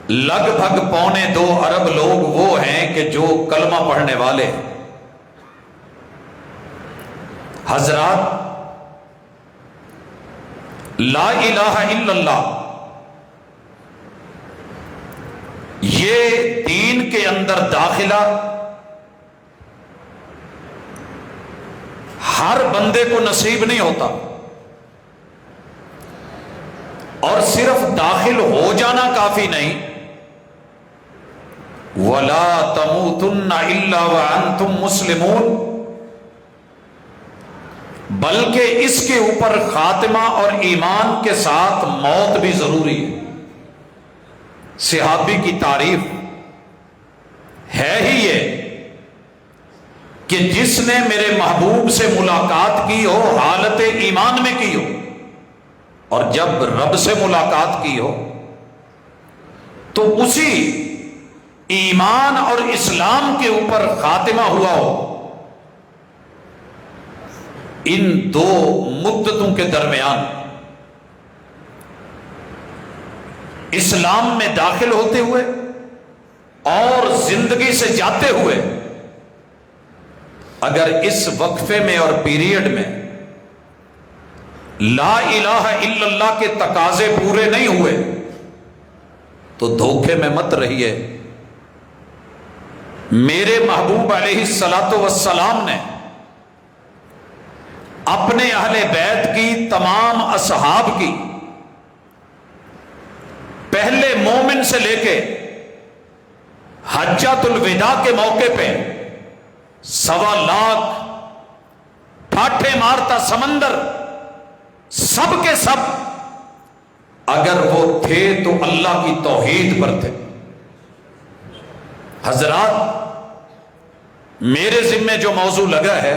لگ بھگ 2.25 ارب لوگ وہ ہیں کہ جو کلمہ پڑھنے والے ہیں۔ حضرات، لا الہ الا اللہ یہ دین کے اندر داخلہ ہر بندے کو نصیب نہیں ہوتا، اور صرف داخل ہو جانا کافی نہیں، وَلَا تَمُوتُنَّ إِلَّا وَأَنْتُمْ مُسْلِمُونَ، بلکہ اس کے اوپر خاتمہ اور ایمان کے ساتھ موت بھی ضروری ہے۔ صحابی کی تعریف ہے ہی یہ کہ جس نے میرے محبوب سے ملاقات کی ہو حالت ایمان میں کی ہو، اور جب رب سے ملاقات کی ہو تو اسی ایمان اور اسلام کے اوپر خاتمہ ہوا ہو۔ ان دو مدتوں کے درمیان اسلام میں داخل ہوتے ہوئے اور زندگی سے جاتے ہوئے اگر اس وقفے میں اور پیریڈ میں لا الہ الا اللہ کے تقاضے پورے نہیں ہوئے تو دھوکے میں مت رہیے۔ میرے محبوب علیہ الصلوۃ والسلام نے اپنے اہل بیت کی تمام اصحاب کی پہلے مومن سے لے کے حجۃ الوداع کے موقع پہ 1.25 لاکھ ٹھاٹھے مارتا سمندر سب کے سب اگر وہ تھے تو اللہ کی توحید پر تھے۔ حضرات، میرے ذمے جو موضوع لگا ہے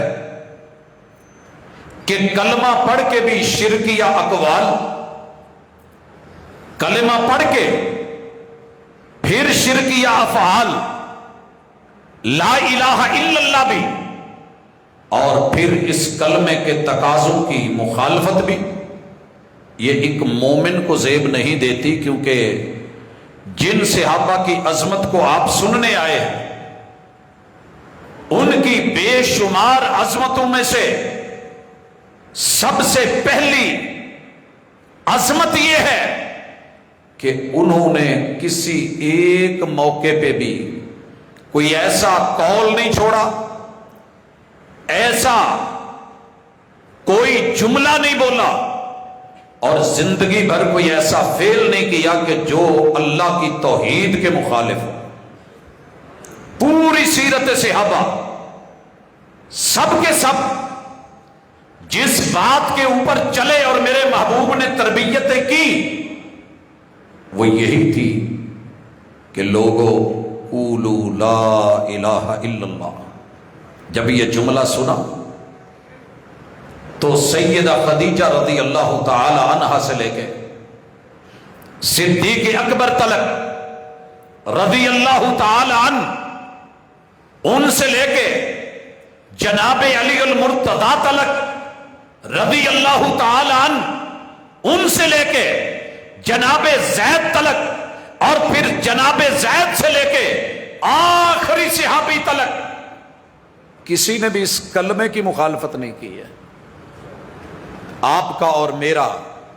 کہ کلمہ پڑھ کے بھی شرکیہ اقوال، کلمہ پڑھ کے پھر شرکیہ افعال، لا الہ الا اللہ بھی، اور پھر اس کلمے کے تقاضوں کی مخالفت بھی، یہ ایک مومن کو زیب نہیں دیتی، کیونکہ جن صحابہ کی عظمت کو آپ سننے آئے ہیں ان کی بے شمار عظمتوں میں سے سب سے پہلی عظمت یہ ہے کہ انہوں نے کسی ایک موقع پہ بھی کوئی ایسا قول نہیں چھوڑا، ایسا کوئی جملہ نہیں بولا، اور زندگی بھر کوئی ایسا فعل نہیں کیا کہ جو اللہ کی توحید کے مخالف ہو۔ پوری سیرت صحابہ سب کے سب جس بات کے اوپر چلے اور میرے محبوب نے تربیتیں کی وہ یہی تھی کہ لوگوں قولوا لا الہ الا اللہ۔ جب یہ جملہ سنا تو سیدہ خدیجہ رضی اللہ تعالی عنہا سے لے کے صدیق اکبر تلک رضی اللہ تعالی عنہ، ان سے لے کے جناب علی المرتضی تلک رضی اللہ تعالی عنہ، ان سے لے کے جناب زید تلک، اور پھر جناب زید سے لے کے آخری صحابی تلک کسی نے بھی اس کلمے کی مخالفت نہیں کی ہے۔ آپ کا اور میرا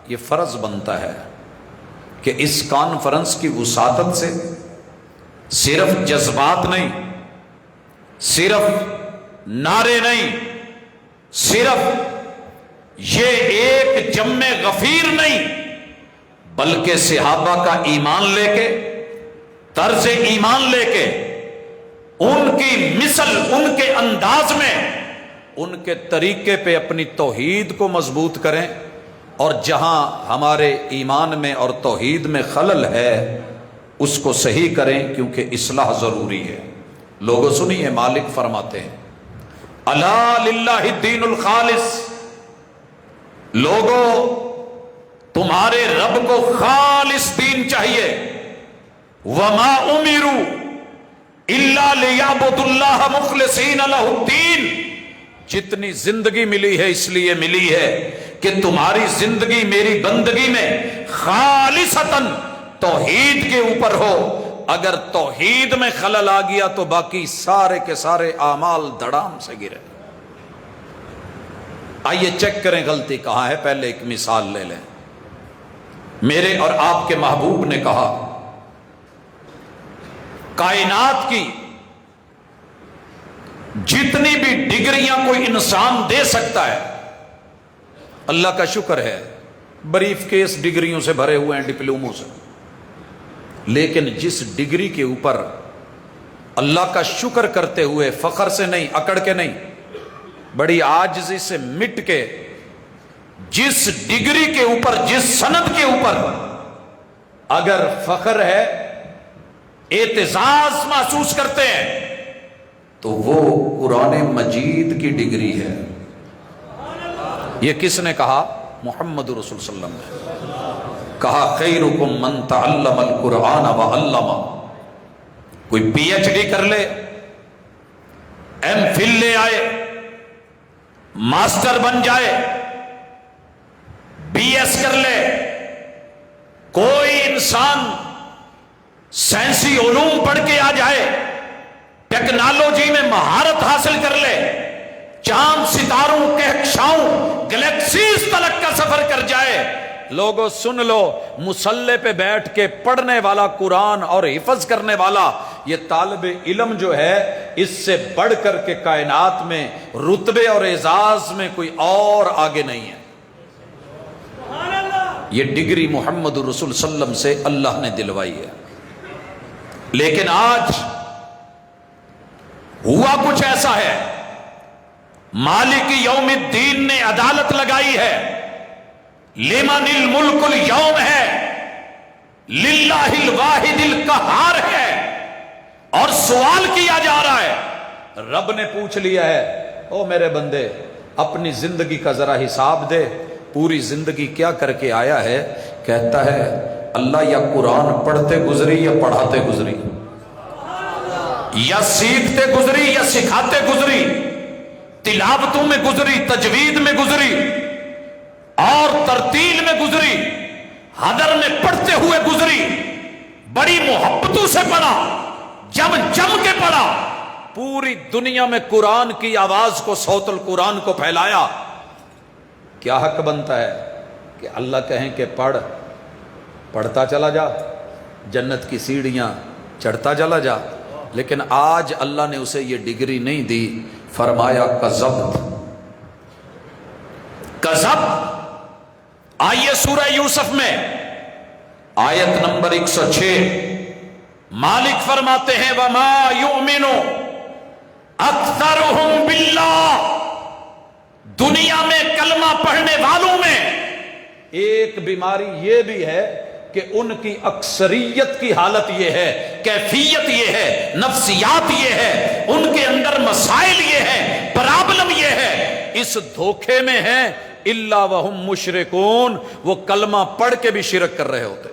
یہ فرض بنتا ہے کہ اس کانفرنس کی وسعت سے صرف جذبات نہیں، صرف نعرے نہیں، صرف یہ ایک جمع غفیر نہیں، بلکہ صحابہ کا ایمان لے کے، طرز ایمان لے کے، ان کی مثل، ان کے انداز میں، ان کے طریقے پہ اپنی توحید کو مضبوط کریں، اور جہاں ہمارے ایمان میں اور توحید میں خلل ہے اس کو صحیح کریں، کیونکہ اصلاح ضروری ہے۔ لوگوں سنیے، مالک فرماتے ہیں الا للہ الدین الخالص، لوگوں تمہارے رب کو خالص دین چاہیے، وما امروا الا لیعبدوا اللہ مخلصین لہ الدین، جتنی زندگی ملی ہے اس لیے ملی ہے کہ تمہاری زندگی میری بندگی میں خالصتاً توحید کے اوپر ہو. اگر توحید میں خلل آ گیا تو باقی سارے کے سارے اعمال دھڑام سے گرے. آئیے چیک کریں غلطی کہاں ہے. پہلے ایک مثال لے لیں. میرے اور آپ کے محبوب نے کہا کائنات کی جتنی بھی ڈگریاں کوئی انسان دے سکتا ہے اللہ کا شکر ہے بریف کیس ڈگریوں سے بھرے ہوئے ہیں, ڈپلوموں سے, لیکن جس ڈگری کے اوپر اللہ کا شکر کرتے ہوئے فخر سے نہیں, اکڑ کے نہیں, بڑی عاجزی سے مٹ کے, جس ڈگری کے اوپر, جس سند کے اوپر اگر فخر ہے, اعتزاز محسوس کرتے ہیں, تو وہ قرآن مجید کی ڈگری ہے. یہ کس نے کہا؟ محمد رسول صلی اللہ علیہ وسلم نے کہا خیرکم من تعلم القرآن وعلمہ. کوئی پی ایچ ڈی کر لے, ایم فل لے آئے, ماسٹر بن جائے, بی ایس کر لے, کوئی انسان سائنسی علوم پڑھ کے آ جائے, ٹیکنالوجی میں مہارت حاصل کر لے, چاند ستاروں کہکشاؤں گلیکسیز تلک کا سفر کر جائے, لوگوں سن لو, مصلے پہ بیٹھ کے پڑھنے والا قرآن اور حفظ کرنے والا یہ طالب علم جو ہے, اس سے بڑھ کر کے کائنات میں رتبے اور اعزاز میں کوئی اور آگے نہیں ہے. یہ ڈگری محمد رسول صلی اللہ علیہ وسلم سے اللہ نے دلوائی ہے. لیکن آج ہوا کچھ ایسا ہے, مالک یوم الدین نے عدالت لگائی ہے, لمن الملک اليوم ہے, للہ الواحد القہار ہے, اور سوال کیا جا رہا ہے. رب نے پوچھ لیا ہے, او میرے بندے اپنی زندگی کا ذرا حساب دے, پوری زندگی کیا کر کے آیا ہے؟ کہتا ہے اللہ یا قرآن پڑھتے گزری یا پڑھاتے گزری, یا سیکھتے گزری یا سکھاتے گزری, تلاوتوں میں گزری, تجوید میں گزری, اور ترتیل میں گزری, حدر میں پڑھتے ہوئے گزری, بڑی محبتوں سے پڑھا, جم کے پڑھا, پوری دنیا میں قرآن کی آواز کو, صوت القرآن کو پھیلایا. کیا حق بنتا ہے کہ اللہ کہیں کہ پڑھتا چلا جا, جنت کی سیڑھیاں چڑھتا چلا جا. لیکن آج اللہ نے اسے یہ ڈگری نہیں دی, فرمایا کذب. آئیے سورہ یوسف میں آیت نمبر 106 مالک فرماتے ہیں وما یؤمن اکثرهم باللہ. دنیا میں کلمہ پڑھنے والوں میں ایک بیماری یہ بھی ہے کہ ان کی اکثریت کی حالت یہ ہے, کیفیت یہ ہے, نفسیات یہ ہے, ان کے اندر مسائل یہ ہے, پرابلم یہ ہے, اس دھوکے میں ہیں الا وہم مشرکون, وہ کلمہ پڑھ کے بھی شرک کر رہے ہوتے.